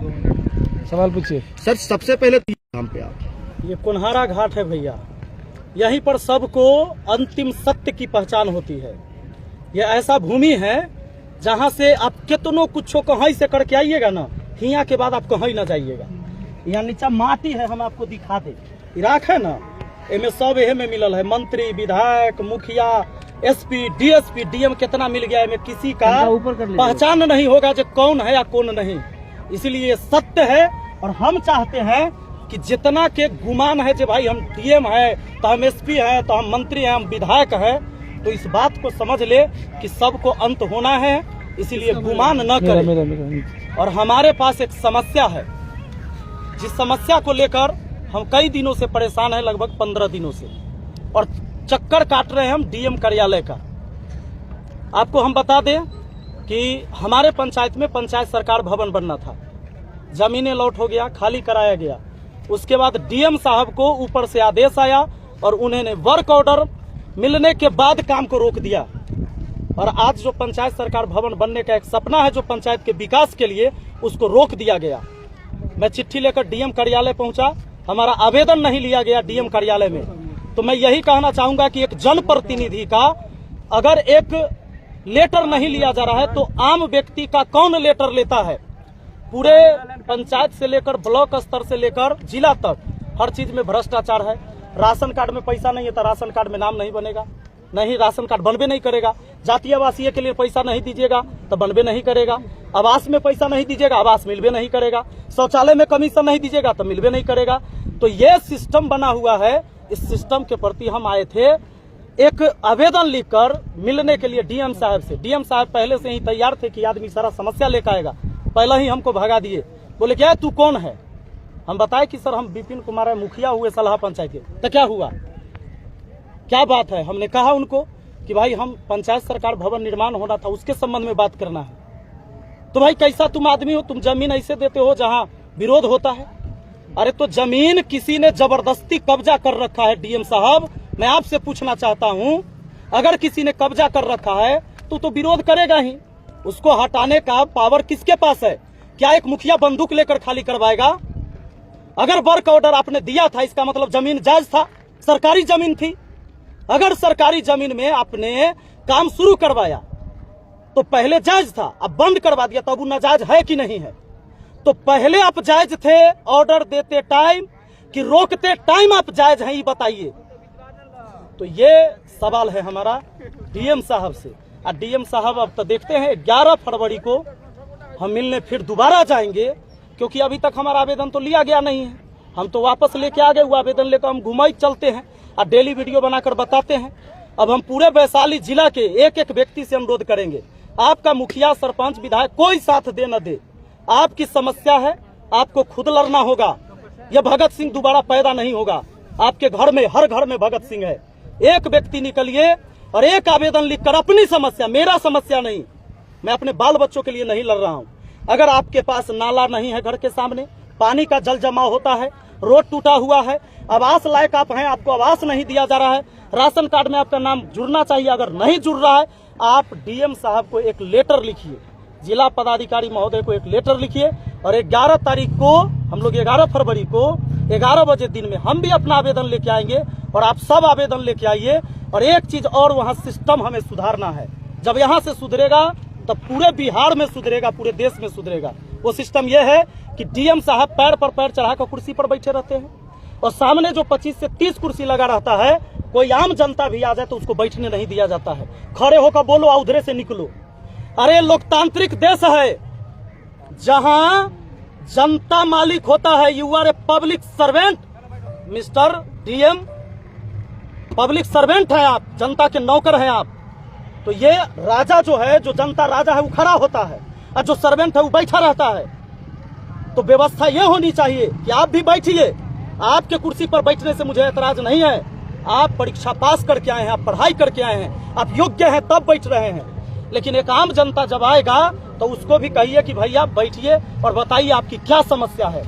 सवाल पूछिए सर। सबसे पहले नाम पे आप, ये कुन्हारा घाट है भैया, यहीं पर सबको अंतिम सत्य की पहचान होती है। यह ऐसा भूमि है जहां से आप कितनों कुछो कहीं से करके आइएगा ना, हिया के बाद आप कहीं ना जाइएगा। यहाँ नीचा माटी है, हम आपको दिखा दे। इराक है ना, इनमें सब एहे में मिलल है, मंत्री, विधायक, मुखिया, एसपी, डीएसपी, डीएम कितना मिल गया है, किसी का पहचान नहीं होगा जो कौन है या कौन नहीं। इसलिए सत्य है और हम चाहते हैं कि जितना के गुमान है जो भाई हम डीएम है तो हम एसपी हैं तो हम मंत्री हैं हम विधायक हैं, तो इस बात को समझ ले कि सबको अंत होना है, इसलिए गुमान न करें। और हमारे पास एक समस्या है, जिस समस्या को लेकर हम कई दिनों से परेशान हैं, लगभग 15 दिनों से, और चक्कर काट रहे हैं हम डीएम कार्यालय का। आपको हम बता दें कि हमारे पंचायत में पंचायत सरकार भवन बनना था, जमीनें लॉट हो गया, खाली कराया गया। उसके बाद डीएम साहब को ऊपर से आदेश आया और उन्होंने वर्क ऑर्डर मिलने के बाद काम को रोक दिया। और आज जो पंचायत सरकार भवन बनने का एक सपना है जो पंचायत के विकास के लिए, उसको रोक दिया गया। मैं चिट्ठी लेकर डीएम कार्यालय पहुंचा, हमारा आवेदन नहीं लिया गया डीएम कार्यालय में। तो मैं यही कहना चाहूंगा कि एक जनप्रतिनिधि का अगर एक लेटर नहीं लिया जा रहा है तो आम व्यक्ति का कौन लेटर लेता है। पूरे पंचायत से लेकर ब्लॉक स्तर से लेकर जिला तक हर चीज में भ्रष्टाचार है। राशन कार्ड में पैसा नहीं है तो राशन कार्ड में नाम नहीं बनेगा, नहीं राशन कार्ड बनबे नहीं करेगा। जातीय आवासीय के लिए पैसा नहीं दीजिएगा तो बनबे नहीं करेगा। आवास में पैसा नहीं दीजिएगा, आवास मिलबे नहीं करेगा। शौचालय में कमीशन नहीं दीजिएगा तो मिलबे नहीं करेगा। तो ये सिस्टम बना हुआ है, इस सिस्टम के प्रति हम आए थे एक आवेदन लिखकर मिलने के लिए डीएम साहब से। डीएम साहब पहले से ही तैयार थे कि आदमी सारा समस्या लेकर आएगा, पहले ही हमको भगा दिए। बोले क्या तू कौन है? हम बताए कि सर हम विपिन कुमार मुखिया हुए सलाह पंचायत के। तो क्या हुआ, क्या बात है? हमने कहा उनको कि भाई हम पंचायत सरकार भवन निर्माण होना था, उसके संबंध में बात करना है। तो भाई कैसा तुम आदमी हो, तुम जमीन ऐसे देते हो जहां विरोध होता है? अरे तो जमीन किसी ने जबरदस्ती कब्जा कर रखा है। डीएम साहब, मैं आपसे पूछना चाहता हूं, अगर किसी ने कब्जा कर रखा है तो विरोध करेगा ही। उसको हटाने का पावर किसके पास है? क्या एक मुखिया बंदूक लेकर खाली करवाएगा? अगर वर्क ऑर्डर आपने दिया था, इसका मतलब जमीन जायज था, सरकारी जमीन थी। अगर सरकारी जमीन में आपने काम शुरू करवाया तो पहले जायज था, अब बंद करवा दिया तो अब नाजायज है कि नहीं है? तो पहले आप जायज थे ऑर्डर देते टाइम कि रोकते टाइम आप जायज हैं, ये बताइए। तो ये सवाल है हमारा डीएम साहब से। और डीएम साहब अब तो देखते हैं 11 फरवरी को हम मिलने फिर दोबारा जाएंगे, क्योंकि अभी तक हमारा आवेदन तो लिया गया नहीं है। हम तो वापस लेके आ गए, वो आवेदन लेकर हम घुमाई चलते हैं और डेली वीडियो बनाकर बताते हैं। अब हम पूरे वैशाली जिला के एक एक व्यक्ति से अनुरोध करेंगे, आपका मुखिया, सरपंच, विधायक कोई साथ दे न दे, आपकी समस्या है, आपको खुद लड़ना होगा। यह भगत सिंह दोबारा पैदा नहीं होगा। आपके घर में, हर घर में भगत सिंह है। एक व्यक्ति निकलिए और एक आवेदन लिखकर अपनी समस्या, मेरा समस्या नहीं, मैं अपने बाल बच्चों के लिए नहीं लड़ रहा हूं। अगर आपके पास नाला नहीं है घर के सामने, पानी का जल जमाव होता है, रोड टूटा हुआ है, आवास लायक आप हैं, आपको आवास नहीं दिया जा रहा है, राशन कार्ड में आपका नाम जुड़ना चाहिए, अगर नहीं जुड़ रहा है, आप डीएम साहब को एक लेटर लिखिए, जिला पदाधिकारी महोदय को एक लेटर लिखिए। और 11 तारीख को हम लोग 11 फरवरी को 11 बजे दिन में हम भी अपना आवेदन लेके आएंगे और आप सब आवेदन लेके आइए। और एक चीज और, वहां सिस्टम हमें सुधारना है। जब यहाँ से सुधरेगा तब पूरे बिहार में सुधरेगा, पूरे देश में सुधरेगा। वो सिस्टम ये है कि डीएम साहब पैर पर पैर चढ़ाकर कुर्सी पर बैठे रहते हैं और सामने जो 25 से 30 कुर्सी लगा रहता है, कोई आम जनता भी आ जाए तो उसको बैठने नहीं दिया जाता है। खड़े होकर बोलो, उधरे से निकलो। अरे लोकतांत्रिक देश है जहां जनता मालिक होता है। You are a public servant mister DM, public servant है आप, जनता के नौकर हैं आप। तो ये राजा जो है, जो जनता राजा है, वो खड़ा होता है और जो सर्वेंट है वो बैठा रहता है। तो व्यवस्था ये होनी चाहिए कि आप भी बैठिए। आपके कुर्सी पर बैठने से मुझे एतराज नहीं है। आप परीक्षा पास करके आए हैं, आप पढ़ाई करके आए हैं, आप योग्य हैं तब बैठ रहे हैं। लेकिन एक आम जनता जब आएगा तो उसको भी कहिए कि भैया बैठिए और बताइए आपकी क्या समस्या है।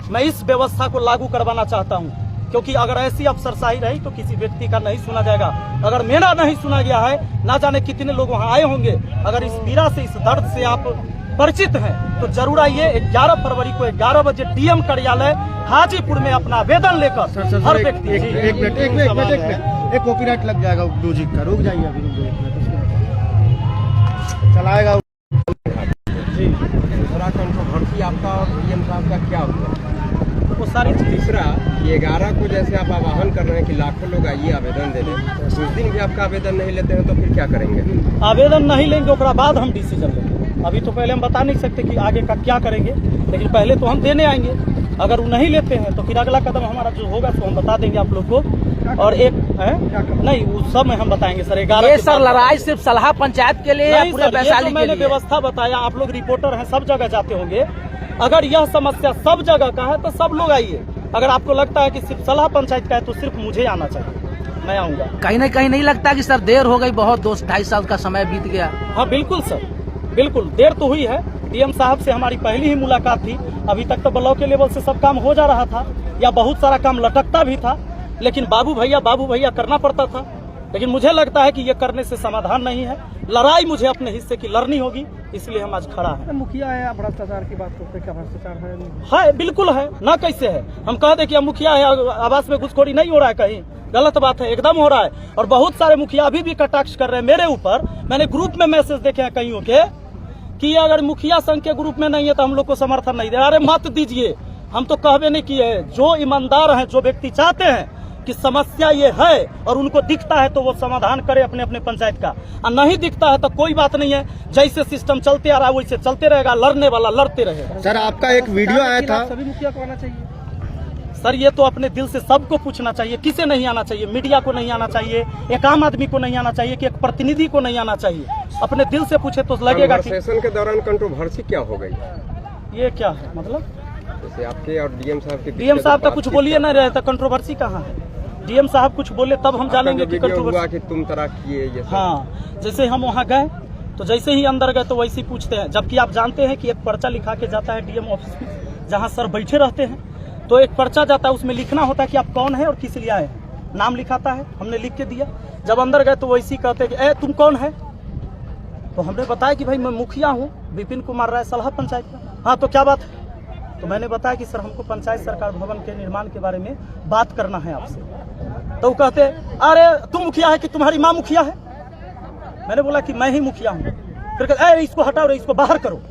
मैं इस व्यवस्था को लागू करवाना चाहता हूं, क्योंकि अगर ऐसी अफसरशाही रही तो किसी व्यक्ति का नहीं सुना जाएगा। अगर मेरा नहीं सुना गया है, ना जाने कितने लोग वहां आए होंगे। अगर इस पीड़ा से, इस दर्द से आप परिचित हैं तो जरूर आइए। 11 फरवरी को 11 बजे डीएम कार्यालय हाजीपुर में अपना आवेदन लेकर हर व्यक्ति एक कॉपीराइट लग जाएगा म्यूजिक का। रुक जाइए अभी, रुक जाइए, चलाएगा जी। थोड़ा कंट्रोवर्सी आपका और डीएम साहब का क्या होता है? वो सारी चीज तीसरा, ये 11 को जैसे आप आह्वान कर रहे हैं कि लाखों लोग आइए आवेदन देने, उस दिन भी आपका आवेदन नहीं लेते हैं तो फिर क्या करेंगे? आवेदन नहीं लेंगे उसके बाद हम डिसीजन लेंगे। अभी तो पहले हम बता नहीं सकते कि आगे का क्या करेंगे, लेकिन पहले तो हम देने आएंगे। अगर वो नहीं लेते हैं तो फिर अगला कदम हमारा जो होगा तो हम बता देंगे आप लोग को। और एक है नहीं, वो सब में हम बताएंगे सर। 11 ये सर लड़ाई सिर्फ सलाह पंचायत के लिए या पूरे वैशाली के मैंने लिए? व्यवस्था बताया, आप लोग रिपोर्टर हैं, सब जगह जाते होंगे। अगर यह समस्या सब जगह का है तो सब लोग आइए। अगर आपको लगता है कि सिर्फ सलाह पंचायत का है तो सिर्फ मुझे आना चाहिए, मैं आऊंगा। कहीं न कहीं नहीं लगता कि सर देर हो गई, बहुत 2-2.5 साल का समय बीत गया? हाँ बिल्कुल सर, बिल्कुल देर तो हुई है। डीएम साहब से हमारी पहली ही मुलाकात थी। अभी तक तो ब्लॉक के लेवल से सब काम हो जा रहा था या बहुत सारा काम लटकता भी था, लेकिन बाबू भैया करना पड़ता था। लेकिन मुझे लगता है कि ये करने से समाधान नहीं है। लड़ाई मुझे अपने हिस्से की लड़नी होगी, इसलिए हम आज खड़ा है। मुखिया है, भ्रष्टाचार की बात करते, क्या भ्रष्टाचार है? है, बिल्कुल है ना, कैसे है? हम कह दे कि हम मुखिया है, आवास में घुसखोरी नहीं हो रहा है, कहीं गलत बात है? एकदम हो रहा है। और बहुत सारे मुखिया अभी भी कटाक्ष कर रहे हैं मेरे ऊपर। मैंने ग्रुप में मैसेज देखे हैं कईयों के कि अगर मुखिया संघ के ग्रुप में नहीं है तो हम लोग को समर्थन नहीं दे। अरे मत दीजिए, हम तो कहबे नहीं किए हैं। जो ईमानदार हैं, जो व्यक्ति चाहते हैं कि समस्या ये है और उनको दिखता है तो वो समाधान करे अपने अपने पंचायत का, और नहीं दिखता है तो कोई बात नहीं है। जैसे सिस्टम चलते आ रहा है वैसे चलते रहेगा, लड़ने वाला लड़ते रहेगा। सर आपका एक वीडियो आया था, सभी मुखिया को आना चाहिए। सर ये तो अपने दिल से सबको पूछना चाहिए, किसे नहीं आना चाहिए? मीडिया को नहीं आना चाहिए, एक आम आदमी को नहीं आना चाहिए, कि एक प्रतिनिधि को नहीं आना चाहिए? अपने दिल से पूछे तो लगेगा कि सेशन के दौरान कंट्रोवर्सी क्या हो गई? ये क्या है मतलब? जैसे आपके और डीएम साहब के डीएम साहब तो कुछ बोलिए नहीं रहे, तो कंट्रोवर्सी कहाँ है? डीएम साहब कुछ बोले तब हम जानेंगे कि कंट्रोवर्सी। कि तुम तरह किए ये सब। हाँ, जैसे हम वहाँ गए तो जैसे ही अंदर गए तो वैसे ही पूछते हैं, जबकि आप जानते हैं कि एक पर्चा लिखा के जाता है डीएम ऑफिस में, जहाँ सर बैठे रहते हैं। तो एक पर्चा जाता है, उसमें लिखना होता है कि आप कौन है और किस लिए आए हैं, नाम लिखाता है, हमने लिख के दिया। जब अंदर गए तो वैसे ही कहते हैं कि ए तुम कौन है? तो हमने बताया कि भाई मैं मुखिया हूँ, विपिन कुमार राय, सलाह पंचायत का। हाँ तो क्या बात है? तो मैंने बताया कि सर हमको पंचायत सरकार भवन के निर्माण के बारे में बात करना है आपसे। तो वो कहते अरे तुम मुखिया है कि तुम्हारी माँ मुखिया है? मैंने बोला कि मैं ही मुखिया हूँ। फिर कहते इसको हटाओ, इसको बाहर करो।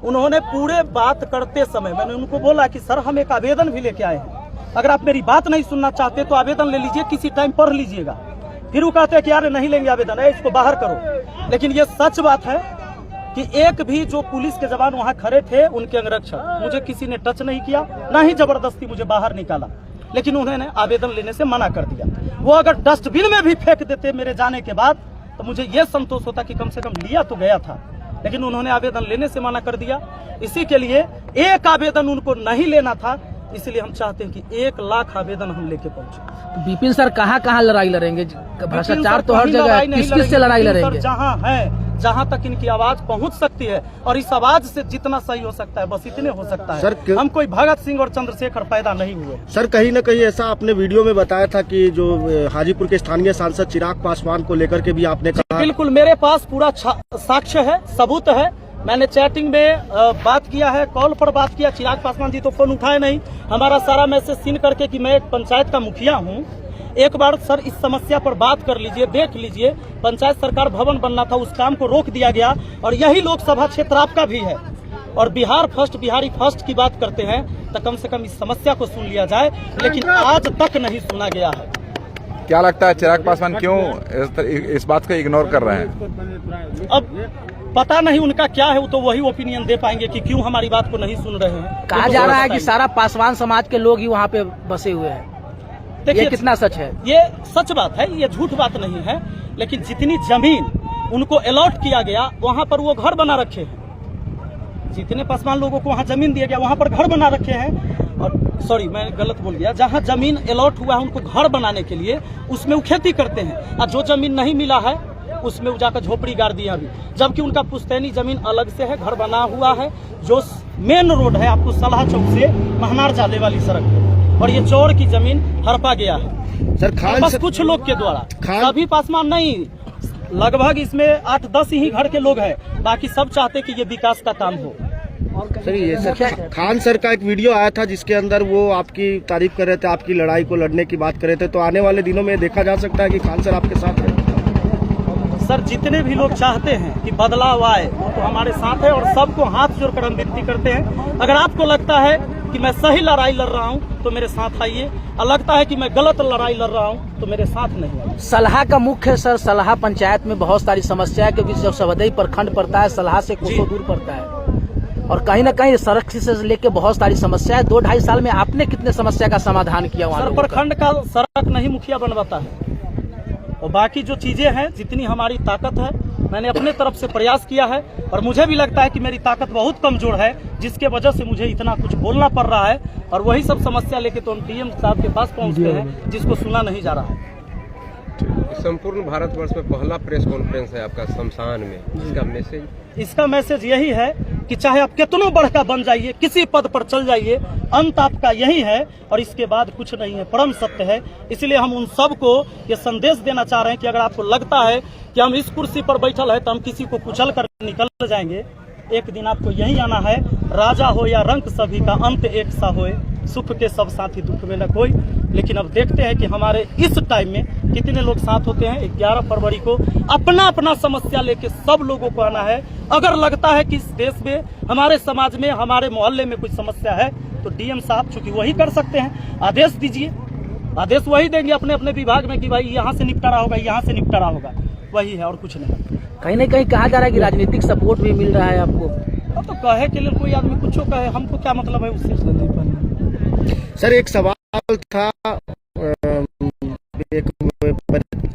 उन्होंने पूरे बात करते समय मैंने उनको बोला कि सर हम एक आवेदन भी लेके आए हैं, अगर आप मेरी बात नहीं सुनना चाहते तो आवेदन ले लीजिए, किसी टाइम पढ़ लीजिएगा। फिर वो कहते हैं कि यार नहीं लेंगे आवेदन, इसको बाहर करो। लेकिन ये सच बात है कि एक भी जो पुलिस के जवान वहाँ खड़े थे, उनके अंगरक्षक, मुझे किसी ने टच नहीं किया, ना ही जबरदस्ती मुझे बाहर निकाला। लेकिन उन्होंने आवेदन लेने से मना कर दिया। वो अगर डस्टबिन में भी फेंक देते मेरे जाने के बाद तो मुझे ये संतोष होता कि कम से कम लिया तो गया था। लेकिन उन्होंने आवेदन लेने से मना कर दिया। इसी के लिए एक आवेदन उनको नहीं लेना था, इसलिए हम चाहते हैं कि 1 लाख आवेदन हम लेके पहुंचे। विपिन सर कहाँ लड़ाई लड़ेंगे? भ्रष्टाचार तो हर जगह है, किस से लड़ाई लड़ेंगे? जहाँ है, जहाँ तक इनकी आवाज पहुँच सकती है, और इस आवाज से जितना सही हो सकता है बस इतने हो सकता है। सर, हम कोई भगत सिंह और चंद्रशेखर पैदा नहीं हुए। सर कहीं न कहीं ऐसा आपने वीडियो में बताया था कि जो हाजीपुर के स्थानीय सांसद चिराग पासवान को लेकर के भी आपने कहा। बिल्कुल, मेरे पास पूरा साक्ष्य है, सबूत है। मैंने चैटिंग में बात किया है, कॉल पर बात किया। चिराग पासवान जी तो फोन उठाए नहीं, हमारा सारा मैसेज सीन करके कि मैं एक पंचायत का मुखिया हूँ, एक बार सर इस समस्या पर बात कर लीजिए, देख लीजिए। पंचायत सरकार भवन बनना था, उस काम को रोक दिया गया, और यही लोकसभा क्षेत्र आपका भी है। और बिहार फर्स्ट, बिहारी फर्स्ट की बात करते हैं तो कम से कम इस समस्या को सुन लिया जाए, लेकिन आज तक नहीं सुना गया है। क्या लगता है चिराग पासवान क्यों इस बात को इग्नोर कर रहे हैं? अब पता नहीं उनका क्या है, वो तो वही ओपिनियन दे पाएंगे कि क्यों हमारी बात को नहीं सुन रहे हैं। कहा जा रहा है कि सारा पासवान समाज के लोग ही वहाँ पे बसे हुए हैं। ये कितना सच है? ये सच बात है, ये झूठ बात नहीं है। लेकिन जितनी जमीन उनको अलॉट किया गया वहाँ पर वो घर बना रखे हैं। जितने पासवान लोगों को वहाँ जमीन दिया गया वहाँ पर घर बना रखे हैं। और सॉरी मैं गलत बोल गया, जहाँ जमीन अलॉट हुआ है उनको घर बनाने के लिए, उसमें वो खेती करते हैं। और जो जमीन नहीं मिला है उसमें वो जाकर झोपड़ी गाड़ दिया अभी, जबकि उनका पुश्तैनी जमीन अलग से है, घर बना हुआ है। जो मेन रोड है आपको सलाह चौक से महनार जाने वाली सड़क है, और ये चौड़ की जमीन हड़पा गया है सर खान बस कुछ लोग के द्वारा। सभी पासवान नहीं, लगभग इसमें 8-10 ही घर के लोग हैं, बाकी सब चाहते कि ये विकास का काम हो। सर ये सर खान सर का एक वीडियो आया था जिसके अंदर वो आपकी तारीफ कर रहे थे, आपकी लड़ाई को लड़ने की बात कर रहे थे, तो आने वाले दिनों में देखा जा सकता है कि खान सर आपके साथ है? सर जितने भी लोग चाहते हैं कि बदलाव आए तो हमारे साथ है, और सबको हाथ जोड़कर हम विनती करते हैं, अगर आपको लगता है कि मैं सही लड़ाई लड़ रहा हूं तो मेरे साथ आइए, और लगता है कि मैं गलत लड़ाई लड़ रहा हूं तो मेरे साथ नहीं आइए। सलाह का मुख्य सर, सलाह पंचायत में बहुत सारी समस्या है, क्योंकि जब सवदई प्रखंड पड़ता है सलाह से कोसों दूर पड़ता है, और कहीं न कहीं सड़क से लेके बहुत सारी समस्या है। 2-2.5 साल में आपने कितने समस्या का समाधान किया वहाँ? सर प्रखंड का सड़क नहीं मुखिया बनवाता है, और बाकी जो चीजें हैं जितनी हमारी ताकत है मैंने अपने तरफ से प्रयास किया है, और मुझे भी लगता है कि मेरी ताकत बहुत कमजोर है, जिसके वजह से मुझे इतना कुछ बोलना पड़ रहा है, और वही सब समस्या लेके तो हम डीएम साहब के पास पहुंचते हैं, जिसको सुना नहीं जा रहा है। संपूर्ण भारतवर्ष में पहला प्रेस कॉन्फ्रेंस है आपका शमशान में, इसका मैसेज? इसका मैसेज यही है कि चाहे आप कितनों बड़का बन जाइए, किसी पद पर चल जाइए, अंत आपका यही है और इसके बाद कुछ नहीं है, परम सत्य है। इसलिए हम उन सबको ये संदेश देना चाह रहे हैं कि अगर आपको लगता है कि हम इस कुर्सी पर बैठल है तो हम किसी को कुचल कर निकल जाएंगे, एक दिन आपको यही आना है। राजा हो या रंक सभी का अंत एक सा होए, सुख के सब साथी दुख में न कोई। लेकिन अब देखते हैं कि हमारे इस टाइम में कितने लोग साथ होते हैं। 11 फरवरी को अपना अपना समस्या लेके सब लोगों को आना है। अगर लगता है कि इस देश में, हमारे समाज में, हमारे मोहल्ले में कोई समस्या है तो डीएम साहब चूंकि वही कर सकते हैं, आदेश दीजिए, आदेश वही देंगे अपने अपने विभाग में कि भाई यहाँ से निपटारा होगा, यहाँ से निपटारा होगा, वही है और कुछ नहीं। कहीं न कहीं कहा जा रहा है कि राजनीतिक सपोर्ट भी मिल रहा है आपको। अब तो कहे के लिए कोई आदमी कुछ कहे, हमको क्या मतलब है उससे। सर एक सवाल था एक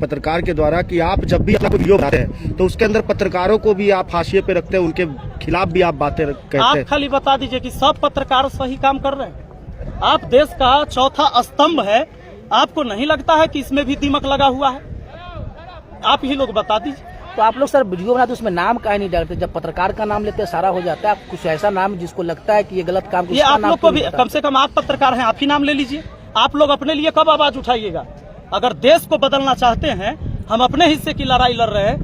पत्रकार के द्वारा कि आप जब भी अपना वीडियो बनाते हैं तो उसके अंदर पत्रकारों को भी आप हाशिए पे रखते हैं, उनके खिलाफ भी आप बातें कहते हैं। आप खाली बता दीजिए कि सब पत्रकार सही काम कर रहे हैं। आप देश का चौथा स्तंभ है, आपको नहीं लगता है कि इसमें भी दिमक लगा हुआ है? आप ही लोग बता दीजिए। तो आप लोग सर वीडियो बनाते उसमें नाम काहे नहीं डालते? जब पत्रकार का नाम लेते हैं सारा हो जाता है, आप कुछ ऐसा नाम जिसको लगता है कि ये गलत काम, ये आप लोग को भी, कम से कम आप पत्रकार हैं, आप ही नाम ले लीजिए। आप लोग अपने लिए कब आवाज उठाइएगा? अगर देश को बदलना चाहते हैं, हम अपने हिस्से की लड़ाई लड़ रहे हैं,